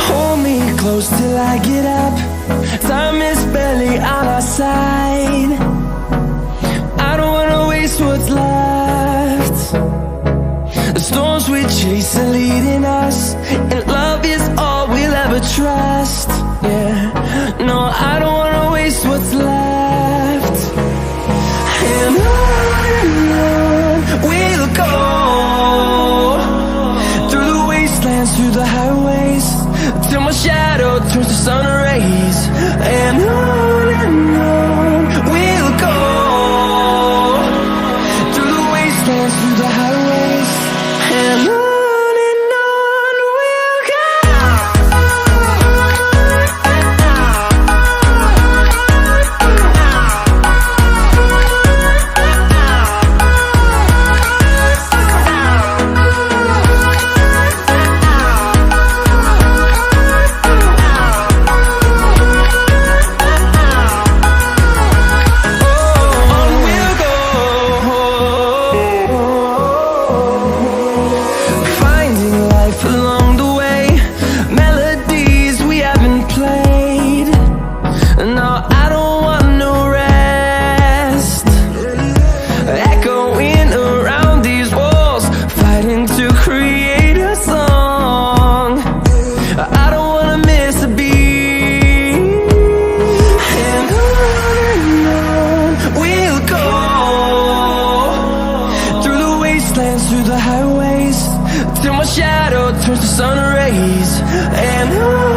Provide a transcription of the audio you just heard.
Hold me close till I get up. Time is barely on our side. I don't wanna waste what's left. The storms we chase are leading us, and love is all we'll ever trust. Yeah, no, I don't wanna waste what's left. And on we'll go, through the wastelands, through the highways, till my shadow turns to sun rays. And on we'll go, through the wastelands, through the highways, and on we'll go. Through the highways, till my shadow turns to sun rays. And on